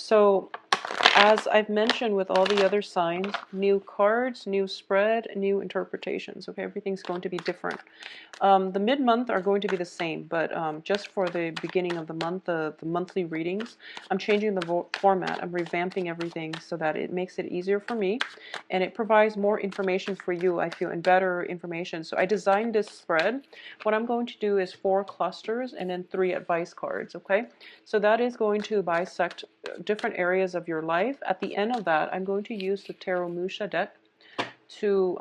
So as I've mentioned with all the other signs, new cards, new spread, new interpretations. Okay, everything's going to be different. The mid-month are going to be the same, but just for the beginning of the month, the monthly readings, I'm changing the format. I'm revamping everything so that it makes it easier for me, and it provides more information for you, I feel, and better information. So I designed this spread. What I'm going to do is 4 clusters and then 3 advice cards, okay? So that is going to bisect different areas of your life. At the end of that, I'm going to use the Tarot Musha deck to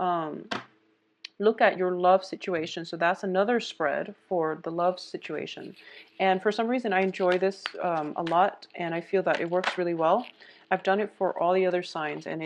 look at your love situation. So that's another spread for the love situation. And for some reason, I enjoy this a lot, and I feel that it works really well. I've done it for all the other signs, and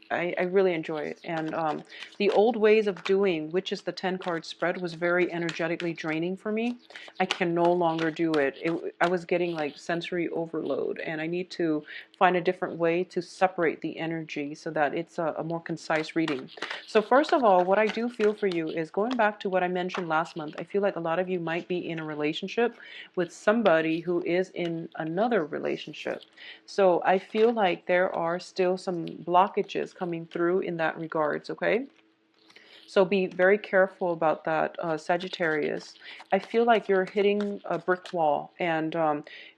I really enjoy it. And the old ways of doing, which is the 10 card spread, was very energetically draining for me. I can no longer do it. I was getting like sensory overload, and I need to find a different way to separate the energy so that it's a more concise reading. So first of all, what I do feel for you is going back to what I mentioned last month. I feel like a lot of you might be in a relationship with somebody who is in another relationship. So I feel like there are still some blockages coming through in that regards, okay? So be very careful about that, Sagittarius. I feel like you're hitting a brick wall. And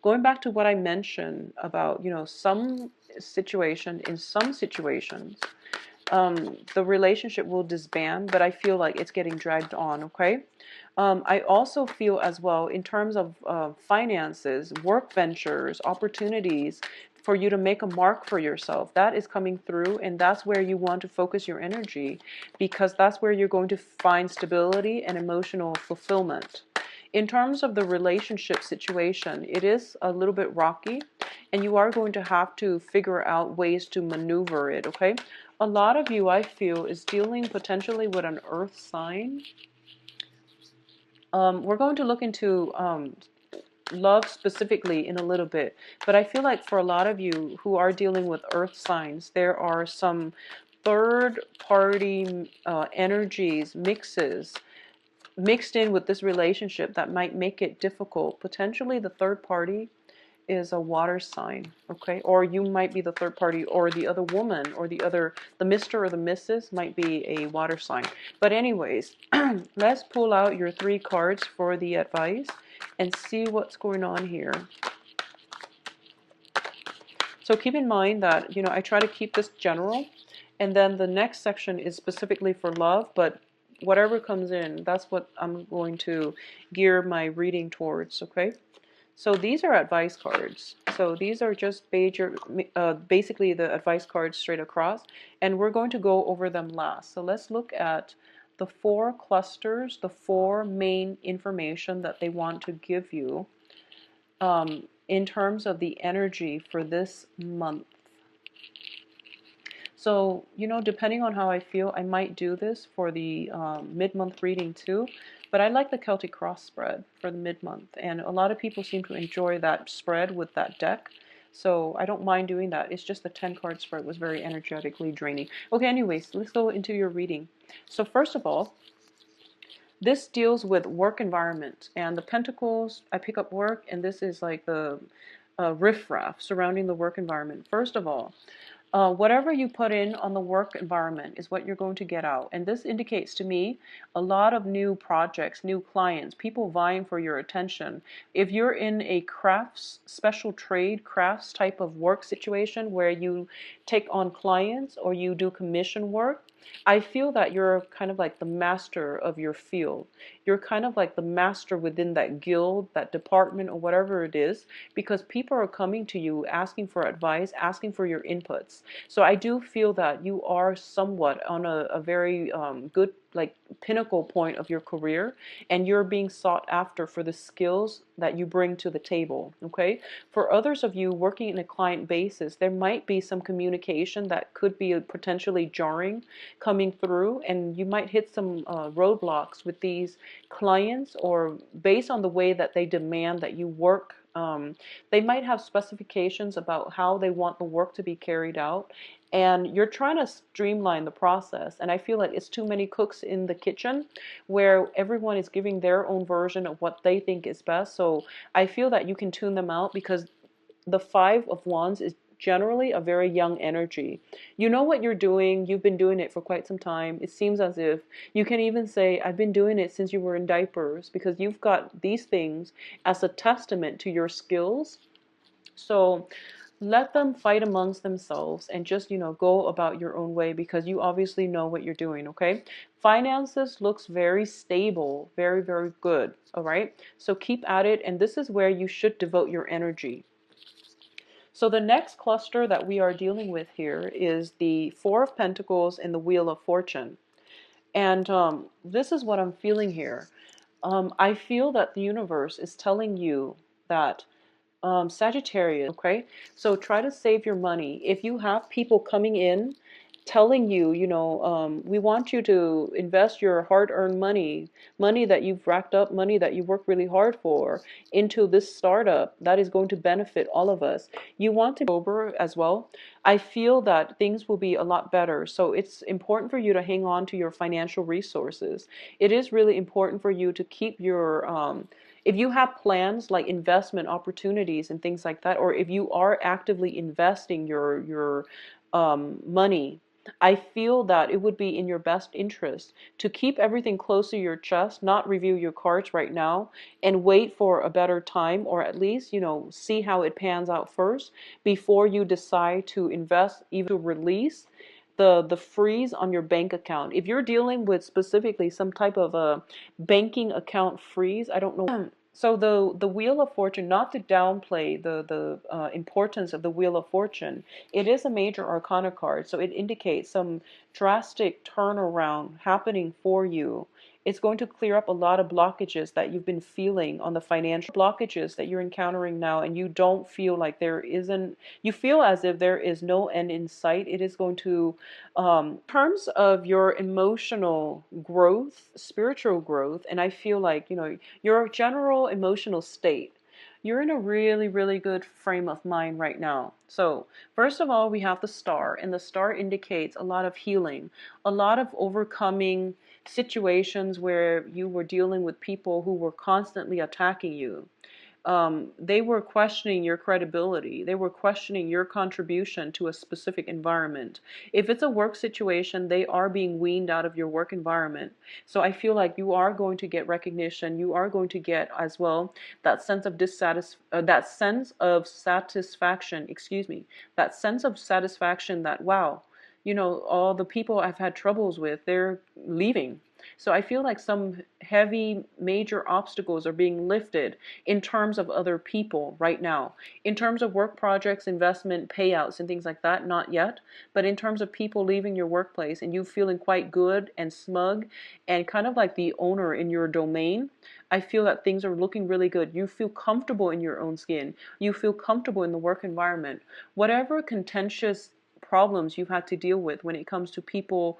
going back to what I mentioned about, you know, some situation, in some situations, the relationship will disband, but I feel like it's getting dragged on, okay? I also feel as well, in terms of finances, work ventures, opportunities, for you to make a mark for yourself, that is coming through, and that's where you want to focus your energy, because that's where you're going to find stability and emotional fulfillment. In terms of the relationship situation, it is a little bit rocky, and you are going to have to figure out ways to maneuver it, okay? A lot of you, I feel, is dealing potentially with an earth sign. We're going to look into love specifically in a little bit, but I feel like for a lot of you who are dealing with earth signs, there are some third party energies, mixed in with this relationship that might make it difficult. Potentially the third party is a water sign, okay? Or you might be the third party, or the other woman, or the Mr. or the Mrs. might be a water sign. But anyways, let's pull out your 3 cards for the advice and see what's going on here. So keep in mind that, you know, I try to keep this general, and then the next section is specifically for love, but whatever comes in, that's what I'm going to gear my reading towards, okay? So these are advice cards. So these are just basically the advice cards straight across, and we're going to go over them last. So let's look at the 4 clusters, the 4 main information that they want to give you in terms of the energy for this month. So, you know, depending on how I feel, I might do this for the mid-month reading too. But I like the Celtic Cross spread for the mid-month. And a lot of people seem to enjoy that spread with that deck. So I don't mind doing that. It's just the 10-card spread was very energetically draining. Okay, anyways, let's go into your reading. So first of all, this deals with work environment. And the Pentacles, I pick up work, and this is like the riffraff surrounding the work environment. First of all, whatever you put in on the work environment is what you're going to get out. And this indicates to me a lot of new projects, new clients, people vying for your attention. If you're in a crafts, special trade, crafts type of work situation where you take on clients or you do commission work, I feel that you're kind of like the master of your field. You're kind of like the master within that guild, that department, or whatever it is, because people are coming to you asking for advice, asking for your inputs. So I do feel that you are somewhat on a very good, like, pinnacle point of your career, and you're being sought after for the skills that you bring to the table, okay? For others of you working in a client basis, there might be some communication that could be potentially jarring coming through, and you might hit some roadblocks with these clients, or based on the way that they demand that you work. They might have specifications about how they want the work to be carried out, and you're trying to streamline the process, and I feel like it's too many cooks in the kitchen where everyone is giving their own version of what they think is best. So I feel that you can tune them out, because the Five of Wands is generally a very young energy. You know what you're doing. You've been doing it for quite some time. It seems as if you can even say, I've been doing it since you were in diapers, because you've got these things as a testament to your skills. So let them fight amongst themselves and just, go about your own way, because you obviously know what you're doing, okay? Finances looks very stable, very, very good, all right? So keep at it, and this is where you should devote your energy. So the next cluster that we are dealing with here is the Four of Pentacles and the Wheel of Fortune. And this is what I'm feeling here. I feel that the universe is telling you that Sagittarius, okay? So try to save your money. If you have people coming in telling you, we want you to invest your hard-earned money, money that you've racked up, money that you worked really hard for, into this startup that is going to benefit all of us. You want to be sober as well. I feel that things will be a lot better. So it's important for you to hang on to your financial resources. It is really important for you to keep your if you have plans like investment opportunities and things like that, or if you are actively investing your money, I feel that it would be in your best interest to keep everything close to your chest, not review your cards right now, and wait for a better time, or at least, see how it pans out first before you decide to invest, even to release the freeze on your bank account. If you're dealing with specifically some type of a banking account freeze, I don't know. So the Wheel of Fortune, not to downplay the importance of the Wheel of Fortune, it is a major arcana card, so it indicates some drastic turnaround happening for you. It's going to clear up a lot of blockages that you've been feeling on the financial blockages that you're encountering now, and you don't feel like you feel as if there is no end in sight. It is going to, in terms of your emotional growth, spiritual growth, and I feel like, your general emotional state, you're in a really, really good frame of mind right now. So first of all, we have the star, and the star indicates a lot of healing, a lot of overcoming situations where you were dealing with people who were constantly attacking you. They were questioning your credibility. They were questioning your contribution to a specific environment. If it's a work situation, they are being weaned out of your work environment. So I feel like you are going to get recognition. You are going to get as well that sense of satisfaction, excuse me, that sense of satisfaction that, wow, all the people I've had troubles with, they're leaving. So I feel like some heavy major obstacles are being lifted in terms of other people right now. In terms of work projects, investment, payouts, and things like that, not yet. But in terms of people leaving your workplace and you feeling quite good and smug and kind of like the owner in your domain, I feel that things are looking really good. You feel comfortable in your own skin. You feel comfortable in the work environment. Whatever contentious problems you've had to deal with when it comes to people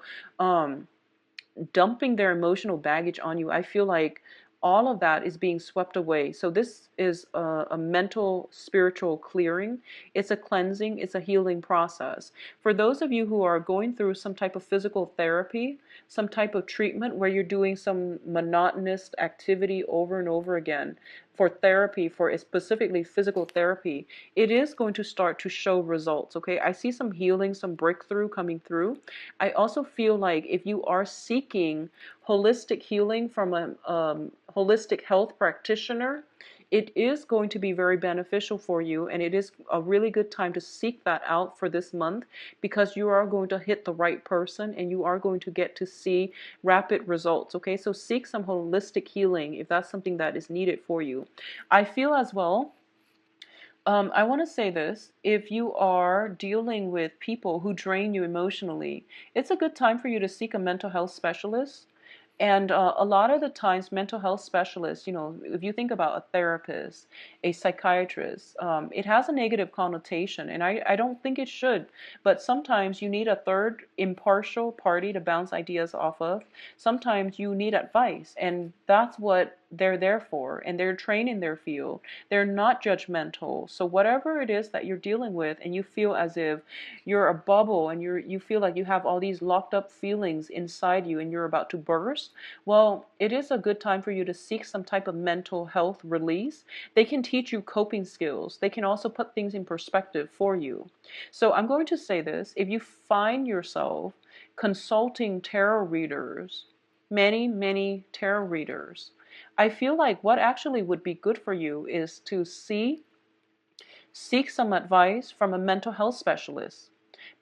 dumping their emotional baggage on you, I feel like all of that is being swept away. So this is a mental, spiritual clearing. It's a cleansing. It's a healing process. For those of you who are going through some type of physical therapy, some type of treatment where you're doing some monotonous activity over and over again, for therapy, for specifically physical therapy, it is going to start to show results, okay? I see some healing, some breakthrough coming through. I also feel like if you are seeking holistic healing from a holistic health practitioner, it is going to be very beneficial for you, and it is a really good time to seek that out for this month, because you are going to hit the right person and you are going to get to see rapid results, okay? So seek some holistic healing if that's something that is needed for you. I feel as well, I want to say this, if you are dealing with people who drain you emotionally, it's a good time for you to seek a mental health specialist. And a lot of the times, mental health specialists, if you think about a therapist, a psychiatrist, it has a negative connotation, and I don't think it should. But sometimes you need a third impartial party to bounce ideas off of. Sometimes you need advice, and that's what they're there for, and they're trained in their field. They're not judgmental. So whatever it is that you're dealing with and you feel as if you're a bubble and you feel like you have all these locked up feelings inside you and you're about to burst, well, it is a good time for you to seek some type of mental health release. They can teach you coping skills. They can also put things in perspective for you. So I'm going to say this: if you find yourself consulting tarot readers, many tarot readers, I feel like what actually would be good for you is to seek some advice from a mental health specialist,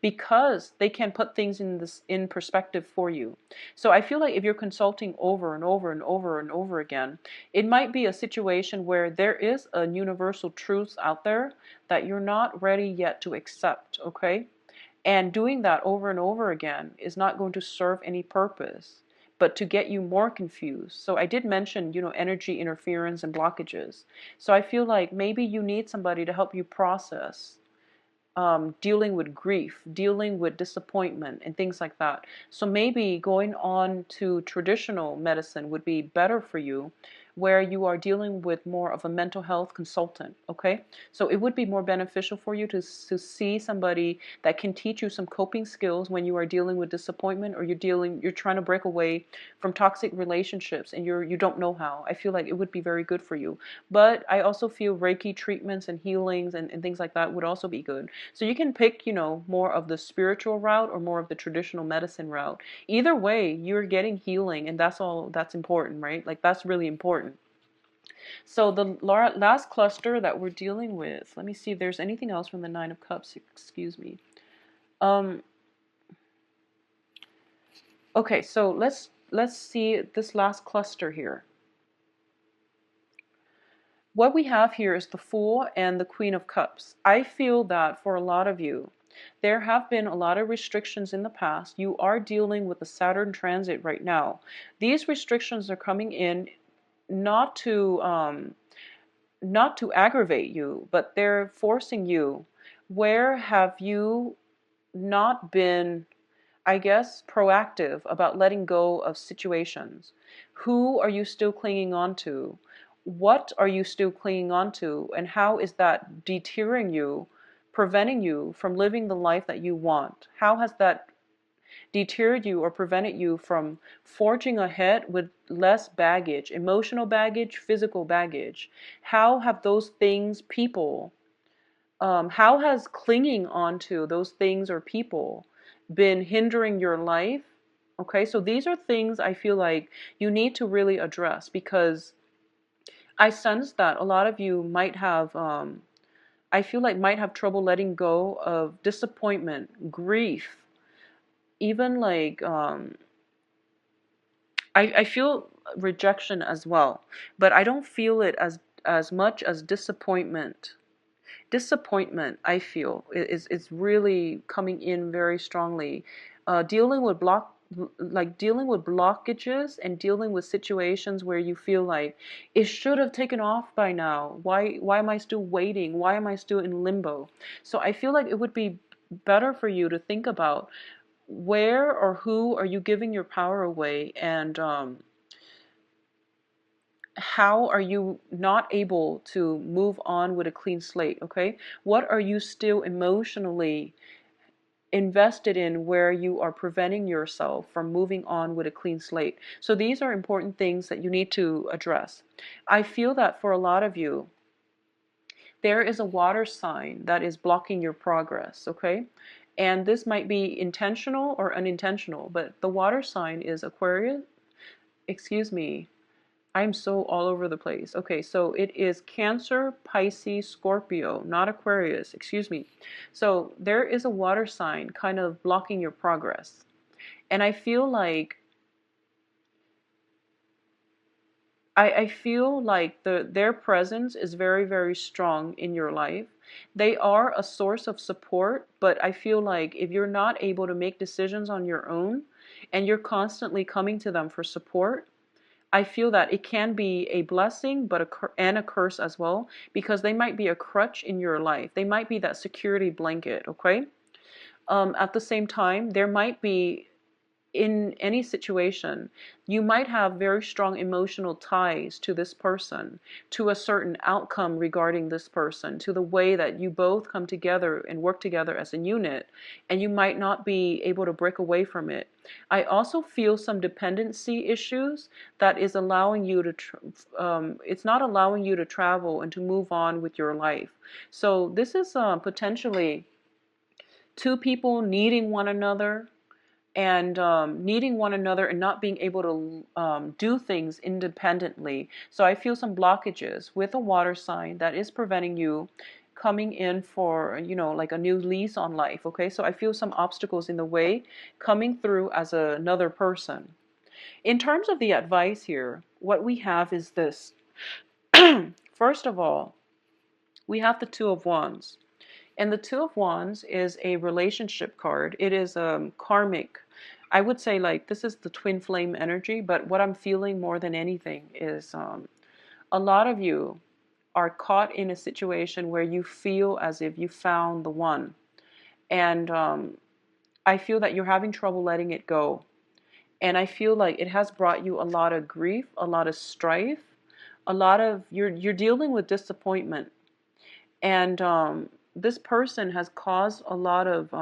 because they can put things in perspective for you. So I feel like if you're consulting over and over and over and over again, it might be a situation where there is a universal truth out there that you're not ready yet to accept, okay? And doing that over and over again is not going to serve any purpose, but to get you more confused. So I did mention, energy interference and blockages. So I feel like maybe you need somebody to help you process dealing with grief, dealing with disappointment, and things like that. So maybe going on to traditional medicine would be better for you, where you are dealing with more of a mental health consultant, okay? So it would be more beneficial for you to see somebody that can teach you some coping skills when you are dealing with disappointment, or you're trying to break away from toxic relationships and you don't know how. I feel like it would be very good for you. But I also feel Reiki treatments and healings and things like that would also be good. So you can pick, more of the spiritual route or more of the traditional medicine route. Either way, you're getting healing, and that's important, right? Like, that's really important. So the last cluster that we're dealing with, let me see if there's anything else from the Nine of Cups, excuse me. Okay, so let's see this last cluster here. What we have here is the Fool and the Queen of Cups. I feel that for a lot of you, there have been a lot of restrictions in the past. You are dealing with the Saturn transit right now. These restrictions are coming in not to aggravate you, but they're forcing you. Where have you not been, I guess, proactive about letting go of situations? Who are you still clinging on to? What are you still clinging on to? And how is that deterring you, preventing you from living the life that you want? How has that deterred you or prevented you from forging ahead with less baggage, emotional baggage, physical baggage? How have those things, people, how has clinging on to those things or people been hindering your life? Okay, so these are things I feel like you need to really address, because I sense that a lot of you might have, I feel like might have trouble letting go of disappointment, grief, even like, I feel rejection as well, but I don't feel it as much as disappointment. Disappointment, I feel, is really coming in very strongly. Dealing with dealing with blockages and dealing with situations where you feel like it should have taken off by now. Why am I still waiting? Why am I still in limbo? So I feel like it would be better for you to think about where or who are you giving your power away, and how are you not able to move on with a clean slate, okay? What are you still emotionally invested in, where you are preventing yourself from moving on with a clean slate? So these are important things that you need to address. I feel that for a lot of you, there is a water sign that is blocking your progress, okay? And this might be intentional or unintentional, but the water sign is Aquarius, excuse me, I'm so all over the place. Okay, so it is Cancer, Pisces, Scorpio, not Aquarius, excuse me. So there is a water sign kind of blocking your progress. And I feel like I feel like their presence is very strong in your life. They are a source of support, but I feel like if you're not able to make decisions on your own and you're constantly coming to them for support, I feel that it can be a blessing, but and a curse as well, because they might be a crutch in your life. They might be that security blanket, okay? At the same time, there might be in any situation, you might have very strong emotional ties to this person, to a certain outcome regarding this person, to the way that you both come together and work together as a unit, and you might not be able to break away from it. I also feel some dependency issues that is allowing you to, it's not allowing you to travel and to move on with your life. So this is potentially two people needing one another, and needing one another and not being able to do things independently. So I feel some blockages with a water sign that is preventing you coming in for, like a new lease on life. Okay, so I feel some obstacles in the way coming through as another person. In terms of the advice here, what we have is this. First of all, we have the Two of Wands. And the Two of Wands is a relationship card. It is karmic. I would say, like, this is the twin flame energy, but what I'm feeling more than anything is a lot of you are caught in a situation where you feel as if you found the one. And I feel that you're having trouble letting it go. And I feel like it has brought you a lot of grief, a lot of strife, a lot of, you're dealing with disappointment. And this person has caused a lot of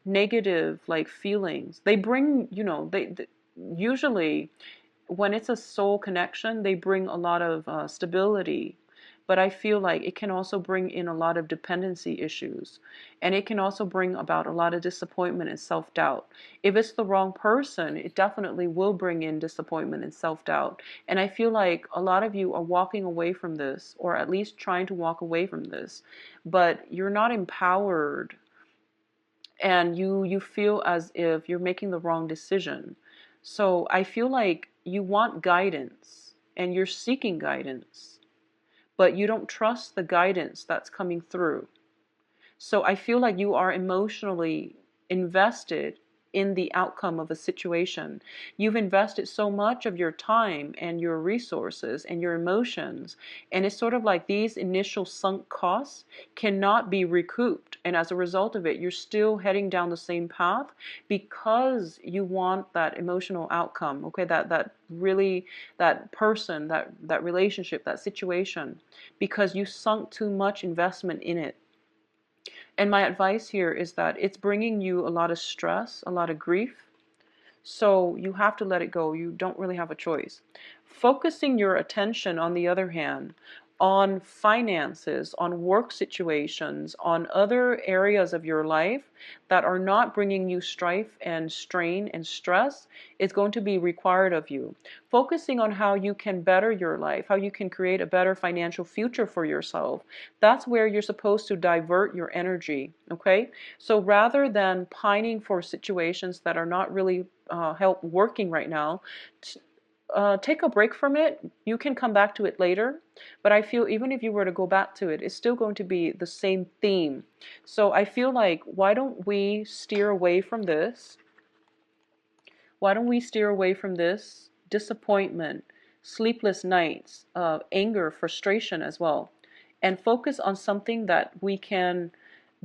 negative, like, feelings. They bring, they usually when it's a soul connection, they bring a lot of stability. But I feel like it can also bring in a lot of dependency issues. And it can also bring about a lot of disappointment and self-doubt. If it's the wrong person, it definitely will bring in disappointment and self-doubt. And I feel like a lot of you are walking away from this, or at least trying to walk away from this. But you're not empowered, and you feel as if you're making the wrong decision. So I feel like you want guidance and you're seeking guidance, but you don't trust the guidance that's coming through. So I feel like you are emotionally invested in the outcome of a situation. You've invested so much of your time and your resources and your emotions, and it's sort of like these initial sunk costs cannot be recouped. And as a result of it, you're still heading down the same path because you want that emotional outcome, okay? That really, that person, that relationship, that situation, because you sunk too much investment in it. And my advice here is that it's bringing you a lot of stress, a lot of grief. So you have to let it go. You don't really have a choice. Focusing your attention, on the other hand, on finances, on work situations, on other areas of your life that are not bringing you strife and strain and stress is going to be required of you. Focusing on how you can better your life, how you can create a better financial future for yourself, that's where you're supposed to divert your energy, okay? So rather than pining for situations that are not really help working right now, take a break from it. You can come back to it later, but I feel even if you were to go back to it, it's still going to be the same theme. So I feel like, why don't we steer away from this? Why don't we steer away from this disappointment, sleepless nights, anger, frustration as well, and focus on something that we can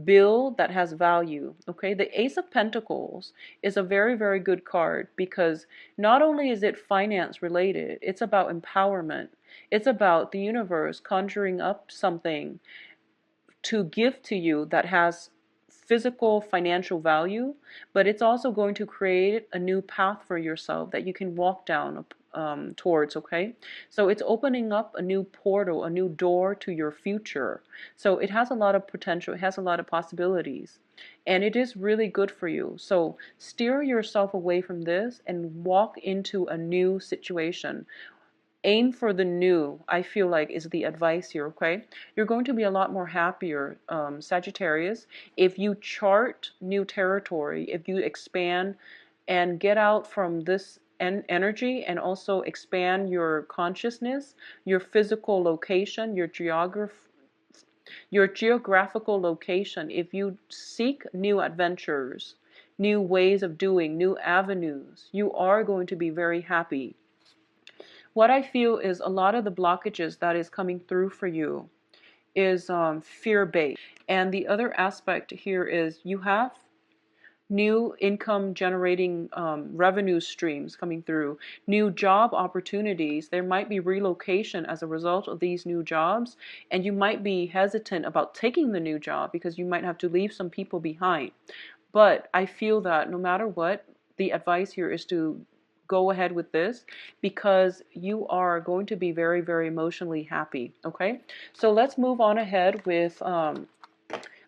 build that has value. Okay, the Ace of Pentacles is a very, very good card because not only is it finance related, it's about empowerment. It's about the universe conjuring up something to give to you that has physical financial value, but it's also going to create a new path for yourself that you can walk down towards, okay? So it's opening up a new portal, a new door to your future. So it has a lot of potential, it has a lot of possibilities, and it is really good for you. So steer yourself away from this and walk into a new situation. Aim for the new, I feel like, is the advice here, okay? You're going to be a lot more happier, Sagittarius, if you chart new territory, if you expand and get out from this energy and also expand your consciousness, your physical location, your geographical location. If you seek new adventures, new ways of doing, new avenues, you are going to be very happy. What I feel is a lot of the blockages that is coming through for you is fear-based. And the other aspect here is you have new income generating revenue streams coming through, new job opportunities. There might be relocation as a result of these new jobs, and you might be hesitant about taking the new job because you might have to leave some people behind. But I feel that no matter what, the advice here is to go ahead with this because you are going to be very, very emotionally happy. Okay, so let's move on ahead with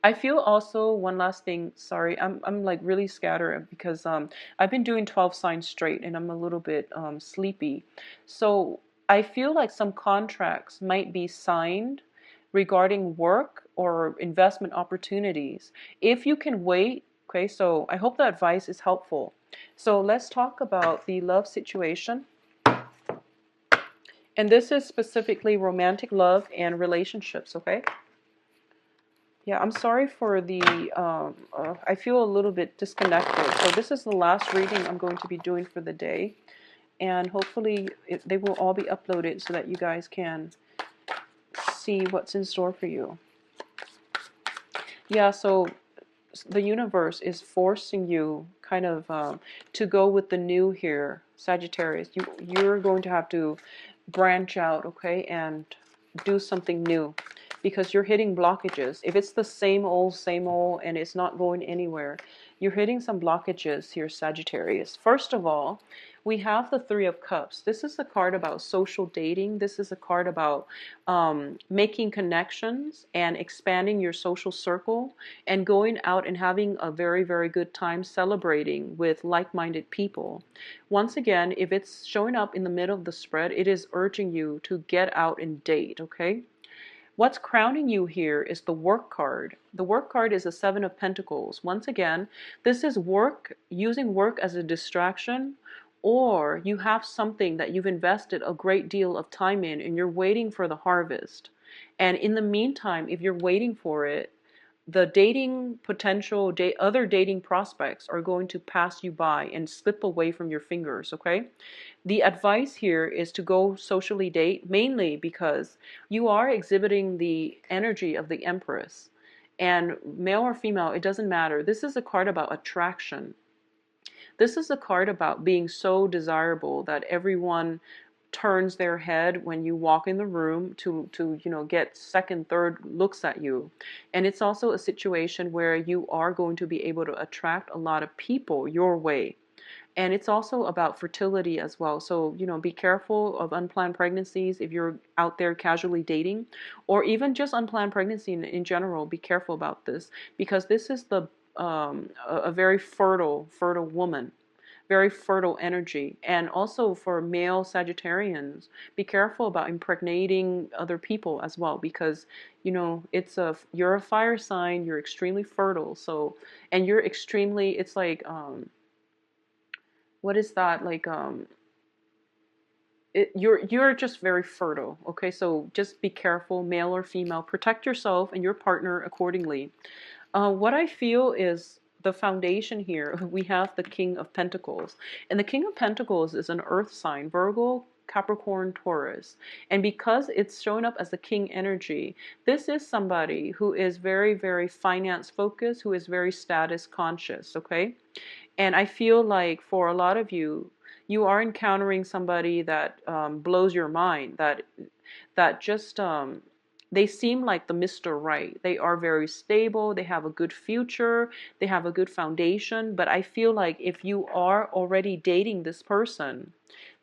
I feel also one last thing. Sorry, I'm like really scattered because I've been doing 12 signs straight and I'm a little bit sleepy. So I feel like some contracts might be signed regarding work or investment opportunities. If you can wait, okay, so I hope the advice is helpful. So let's talk about the love situation. And this is specifically romantic love and relationships, okay? Yeah, I'm sorry for the, I feel a little bit disconnected. So this is the last reading I'm going to be doing for the day. And hopefully they will all be uploaded so that you guys can see what's in store for you. Yeah, so the universe is forcing you kind of to go with the new here, Sagittarius. You're going to have to branch out, okay, and do something new because you're hitting blockages. If it's the same old, and it's not going anywhere, you're hitting some blockages here, Sagittarius. First of all, we have the Three of Cups. This is a card about social dating. This is a card about making connections and expanding your social circle and going out and having a very, very good time celebrating with like-minded people. Once again, if it's showing up in the middle of the spread, it is urging you to get out and date, okay? What's crowning you here is the work card. The work card is a Seven of Pentacles. Once again, this is work, using work as a distraction, or you have something that you've invested a great deal of time in and you're waiting for the harvest. And in the meantime, if you're waiting for it, the dating potential, other dating prospects are going to pass you by and slip away from your fingers, okay? The advice here is to go socially date, mainly because you are exhibiting the energy of the Empress. And male or female, it doesn't matter. This is a card about attraction. This is a card about being so desirable that everyone turns their head when you walk in the room to get second, third looks at you. And it's also a situation where you are going to be able to attract a lot of people your way. And it's also about fertility as well. So, be careful of unplanned pregnancies if you're out there casually dating, or even just unplanned pregnancy in general. Be careful about this because this is a very fertile woman, very fertile energy. And also for male Sagittarians, be careful about impregnating other people as well because you're a fire sign, you're extremely fertile. So, and you're extremely, it's like what is that like you're just very fertile, okay? So just be careful, male or female, protect yourself and your partner accordingly. What I feel is the foundation here, we have the King of Pentacles, and the King of Pentacles is an earth sign, Virgo, Capricorn, Taurus. And because it's showing up as the king energy, this is somebody who is very, very finance focused, who is very status conscious, okay? And I feel like for a lot of you, you are encountering somebody that blows your mind, that just they seem like the Mr. Right. They are very stable, they have a good future, they have a good foundation. But I feel like if you are already dating this person,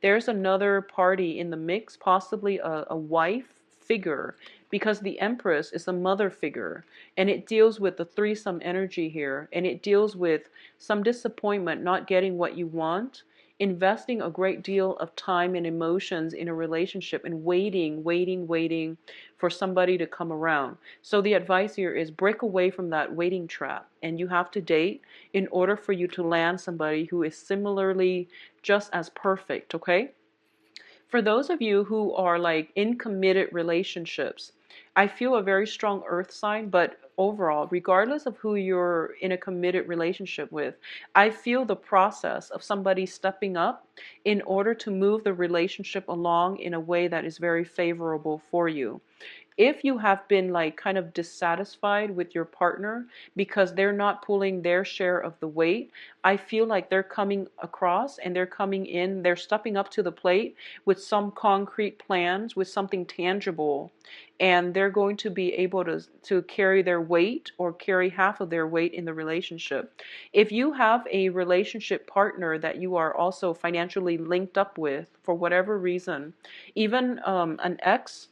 there's another party in the mix, possibly a wife figure, because the Empress is a mother figure, and it deals with the threesome energy here, and it deals with some disappointment, not getting what you want, investing a great deal of time and emotions in a relationship, and waiting for somebody to come around. So the advice here is break away from that waiting trap, and you have to date in order for you to land somebody who is similarly just as perfect, okay? For those of you who are like in committed relationships, I feel a very strong earth sign, but overall, regardless of who you're in a committed relationship with, I feel the process of somebody stepping up in order to move the relationship along in a way that is very favorable for you. If you have been like kind of dissatisfied with your partner because they're not pulling their share of the weight, I feel like they're coming across and they're coming in, they're stepping up to the plate with some concrete plans, with something tangible, and they're going to be able to carry their weight or carry half of their weight in the relationship. If you have a relationship partner that you are also financially linked up with for whatever reason, even an ex,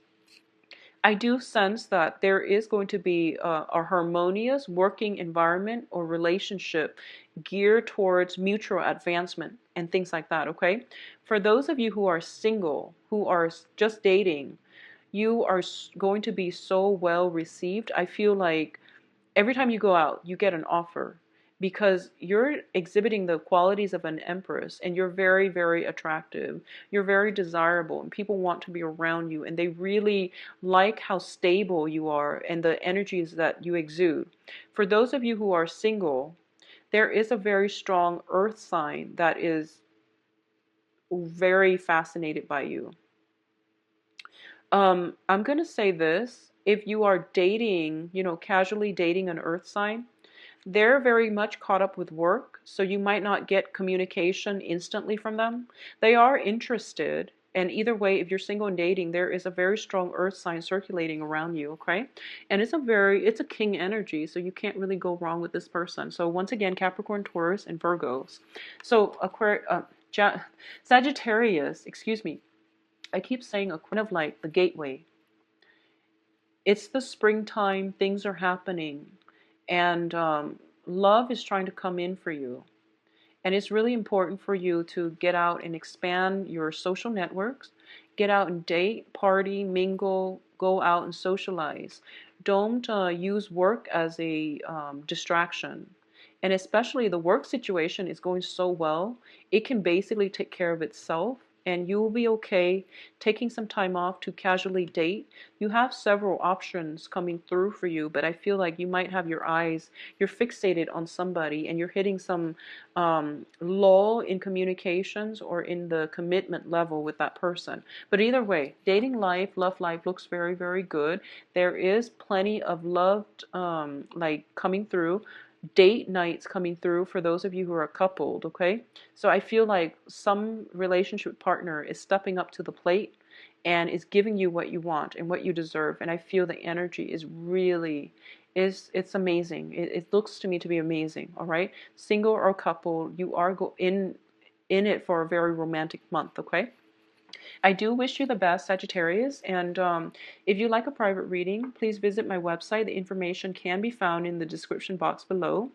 I do sense that there is going to be a harmonious working environment or relationship geared towards mutual advancement and things like that, okay? For those of you who are single, who are just dating, you are going to be so well received. I feel like every time you go out, you get an offer because you're exhibiting the qualities of an empress and you're very, very attractive. You're very desirable and people want to be around you and they really like how stable you are and the energies that you exude. For those of you who are single, there is a very strong earth sign that is very fascinated by you. I'm going to say this. If you are dating, casually dating an earth sign, they're very much caught up with work, so you might not get communication instantly from them. They are interested, and either way, if you're single and dating, there is a very strong earth sign circulating around you, okay? And it's a king energy, so you can't really go wrong with this person. So once again, Capricorn, Taurus, and Virgos. So Sagittarius, excuse me. I keep saying a kind of like the gateway. It's the springtime, things are happening, and love is trying to come in for you. And it's really important for you to get out and expand your social networks, get out and date, party, mingle, go out and socialize. Don't use work as a distraction. And especially the work situation is going so well, it can basically take care of itself and you will be okay taking some time off to casually date. You have several options coming through for you, but I feel like you might have you're fixated on somebody and you're hitting some lull in communications or in the commitment level with that person. But either way, dating life, love life looks very, very good. There is plenty of love like coming through, date nights coming through for those of you who are coupled, okay? So I feel like some relationship partner is stepping up to the plate and is giving you what you want and what you deserve. And I feel the energy is really, it's amazing. It looks to me to be amazing, all right? Single or couple, you are in it for a very romantic month, okay? I do wish you the best, Sagittarius, and if you like a private reading, please visit my website. The information can be found in the description box below.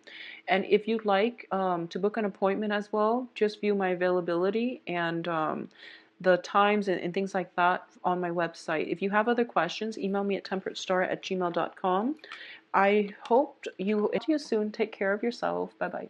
And if you'd like to book an appointment as well, just view my availability and the times and things like that on my website. If you have other questions, email me at temperatestar@gmail.com. I hope you soon. Take care of yourself. Bye-bye.